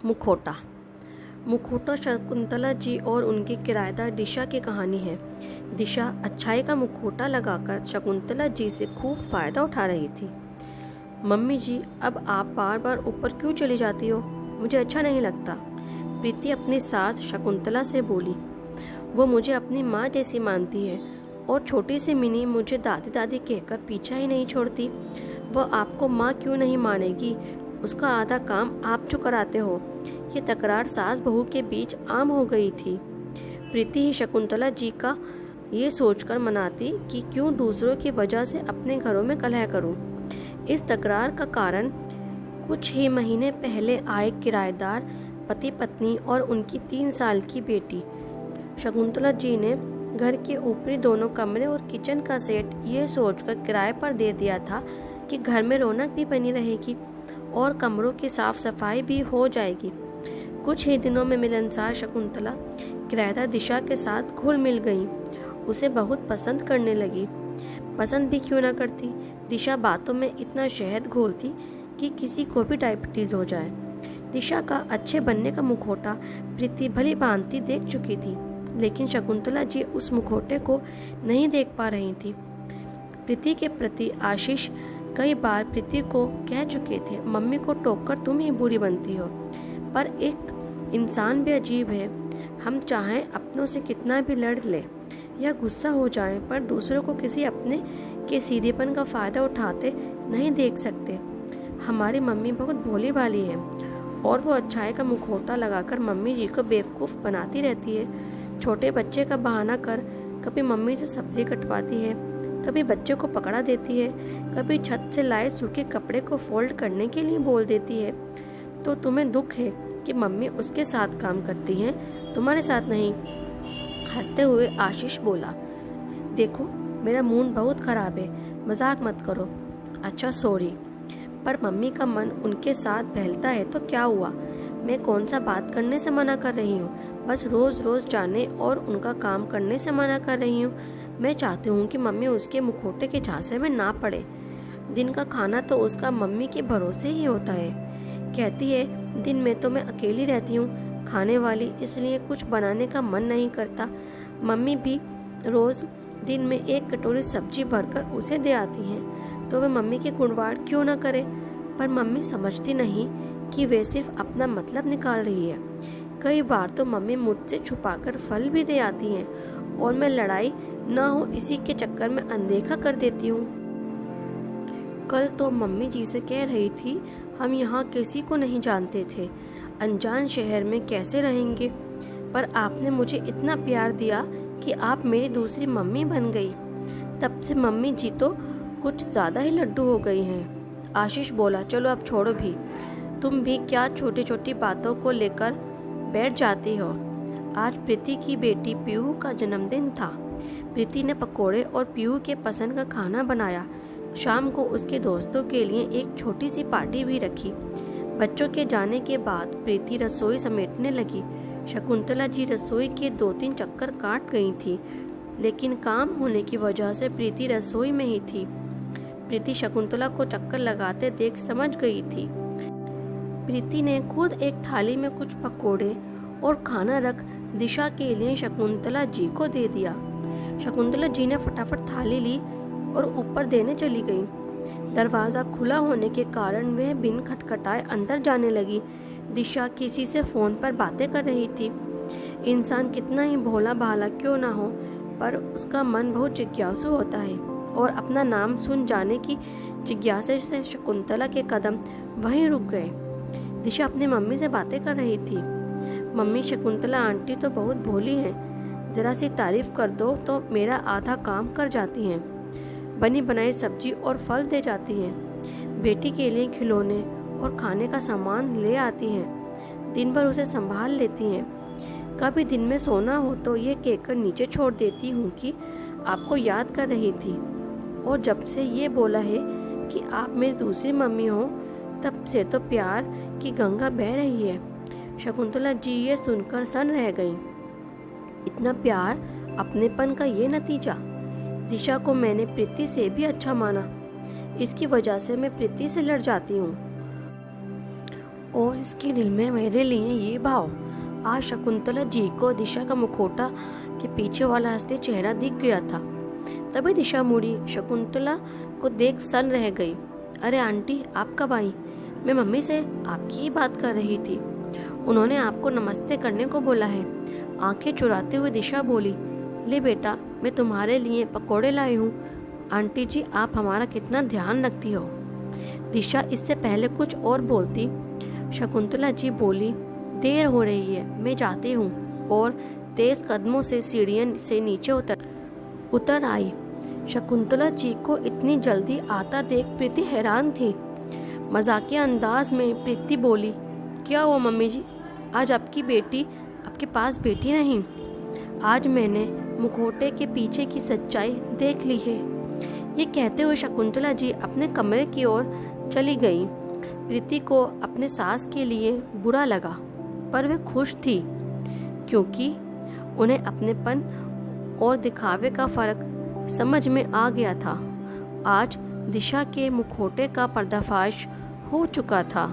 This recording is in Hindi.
मुखौटा। मुखौटा शकुंतला जी और उनकी किराएदार दिशा की कहानी है। दिशा अच्छाई का मुखौटा लगाकर शकुंतला जी से खूब फायदा उठा रही थी। मम्मी जी, अब आप बार बार ऊपर क्यों चली जाती हो? मुझे अच्छा नहीं लगता, प्रीति अपनी सास शकुंतला से बोली। वो मुझे अपनी माँ जैसी मानती है और छोटी सी मिनी मुझे दादी दादी कहकर पीछा ही नहीं छोड़ती। वह आपको माँ क्यों नहीं मानेगी? उसका आधा काम आप जो कराते हो। ये तकरार सास बहू के बीच आम हो गई थी। प्रीति ही शकुंतला जी का ये सोचकर मनाती कि क्यों दूसरों की वजह से अपने घरों में कलह करूं। इस तकरार का कारण कुछ ही महीने पहले आए किराएदार पति पत्नी और उनकी 3 साल की बेटी। शकुंतला जी ने घर के ऊपरी दोनों कमरे और किचन का सेट ये सोचकर किराए पर दे दिया था कि घर में रौनक भी बनी रहेगी और कमरों की साफ सफाई भी हो जाएगी। कुछ ही दिनों में मिलनसार शकुंतला किराएदार दिशा के साथ घुल मिल गई। उसे बहुत पसंद करने लगी। पसंद भी क्यों न करती, दिशा बातों में इतना शहद घोलती कि किसी को भी डायबिटीज हो जाए। दिशा का अच्छे बनने का मुखौटा प्रीति भली भांति देख चुकी थी, लेकिन शकुंतला जी उस मुखौटे को नहीं देख पा रही थी। प्रीति के प्रति आशीष कई बार प्रीति को कह चुके थे, मम्मी को टोककर तुम ही बुरी बनती हो। पर एक इंसान भी अजीब है। हम चाहें अपनों से कितना भी लड़ ले या गुस्सा हो जाए, पर दूसरों को किसी अपने के सीधेपन का फायदा उठाते नहीं देख सकते। हमारी मम्मी बहुत भोली भाली है और वो अच्छाई का मुखौटा लगाकर मम्मी जी को बेवकूफ़ बनाती रहती है। छोटे बच्चे का बहाना कर कभी मम्मी से सब्जी कटवाती है, कभी बच्चे को पकड़ा देती है, कभी छत से लाए सूखे कपड़े को फोल्ड करने के लिए बोल देती है। तो तुम्हें दुख है कि मम्मी उसके साथ काम करती हैं, तुम्हारे साथ नहीं। हंसते हुए आशीष बोला, देखो मेरा मूड बहुत ख़राब है, मजाक मत करो। अच्छा सॉरी, पर मम्मी का मन उनके साथ बहलता है तो क्या हुआ? मैं कौन सा बात करने से मना कर रही हूँ? बस रोज़ रोज़ जाने और उनका काम करने से मना कर रही हूँ। मैं चाहती हूँ कि मम्मी उसके मुखौटे के झांसे में ना पड़े। दिन का खाना तो उसका मम्मी के भरोसे ही होता है। कहती है दिन में तो मैं अकेली रहती हूँ खाने वाली, इसलिए कुछ बनाने का मन नहीं करता। मम्मी भी रोज़ दिन में 1 कटोरी सब्जी भरकर उसे दे आती हैं, तो वह मम्मी के गुणगान क्यों ना करे। पर मम्मी समझती नहीं कि वे सिर्फ अपना मतलब निकाल रही है। कई बार तो मम्मी मुझसे छुपाकर फल भी दे आती हैं और मैं लड़ाई ना हो इसी के चक्कर में अनदेखा कर देती हूँ। कल तो मम्मी जी से कह रही थी, हम यहाँ किसी को नहीं जानते थे, अनजान शहर में कैसे रहेंगे, पर आपने मुझे इतना प्यार दिया कि आप मेरी दूसरी मम्मी बन गई। तब से मम्मी जी तो कुछ ज़्यादा ही लड्डू हो गई हैं। आशीष बोला, चलो अब छोड़ो भी, तुम भी क्या छोटी छोटी बातों को लेकर बैठ जाती हो। आज प्रीति की बेटी पीहू का जन्मदिन था। प्रीति ने पकोड़े और पीहू के पसंद का खाना बनाया। शाम को उसके दोस्तों के लिए एक छोटी सी पार्टी भी रखी। बच्चों के जाने के बाद प्रीति रसोई समेटने लगी। शकुंतला जी रसोई के 2-3 चक्कर काट गई थी, लेकिन काम होने की वजह से प्रीति रसोई में ही थी। प्रीति शकुंतला को चक्कर लगाते देख समझ गई थी। प्रीति ने खुद एक थाली में कुछ पकोड़े और खाना रख दिशा के लिए शकुंतला जी को दे दिया। शकुंतला जी ने फटाफट थाली ली और ऊपर देने चली गई। दरवाज़ा खुला होने के कारण वह बिन खटखटाए अंदर जाने लगी। दिशा किसी से फ़ोन पर बातें कर रही थी। इंसान कितना ही भोला भाला क्यों ना हो, पर उसका मन बहुत जिज्ञासु होता है और अपना नाम सुन जाने की जिज्ञासा से शकुंतला के कदम वहीं रुक गए। दिशा अपनी मम्मी से बातें कर रही थी। मम्मी, शकुंतला आंटी तो बहुत भोली हैं, ज़रा सी तारीफ कर दो तो मेरा आधा काम कर जाती हैं। बनी बनाई सब्जी और फल दे जाती हैं। बेटी के लिए खिलौने और खाने का सामान ले आती हैं। दिन भर उसे संभाल लेती हैं। कभी दिन में सोना हो तो ये कहकर नीचे छोड़ देती हूँ कि आपको याद कर रही थी, और जब से ये बोला है कि आप मेरी दूसरी मम्मी हो, तब से तो प्यार की गंगा बह रही है। शकुंतला जी ये सुनकर सन रह गईं। इतना प्यार, अपनेपन का ये नतीजा। दिशा को मैंने प्रीति से भी अच्छा माना, इसकी वजह से मैं प्रीति से लड़ जाती हूँ। और इसके दिल में मेरे लिए ये भाव। आज शकुंतला जी को दिशा का मुखौटा के पीछे वाला हंसते चेहरा दिख गया था। तभी दिशा मुड़ी शकुंतला को देख सन रह गई। अरे आंटी, आप कब आई? मैं मम्मी से आपकी ही बात कर रही थी। उन्होंने आपको नमस्ते करने को बोला है। आंखें चुराते हुए दिशा बोली, ले बेटा, मैं तुम्हारे लिए पकोड़े लाई हूँ। आंटी जी, आप हमारा कितना ध्यान रखती हो। दिशा इससे पहले कुछ और बोलती, शकुंतला जी बोली, देर हो रही है, मैं जाती हूँ, और तेज कदमों से सीढ़ियों से नीचे उतर आई। शकुंतला जी को इतनी जल्दी आता देख प्रीति हैरान थी। मजाकिया अंदाज में प्रीति बोली, क्या हुआ मम्मी जी, आज आपकी बेटी आपके पास बैठी नहीं? आज मैंने मुखौटे के पीछे की सच्चाई देख ली है। ये कहते हुए शकुंतला जी अपने कमरे की ओर चली गई। प्रीति को अपने सास के लिए बुरा लगा, पर वे खुश थी, क्योंकि उन्हें अपनेपन और दिखावे का फर्क समझ में आ गया था। आज दिशा के मुखौटे का पर्दाफाश हो चुका था।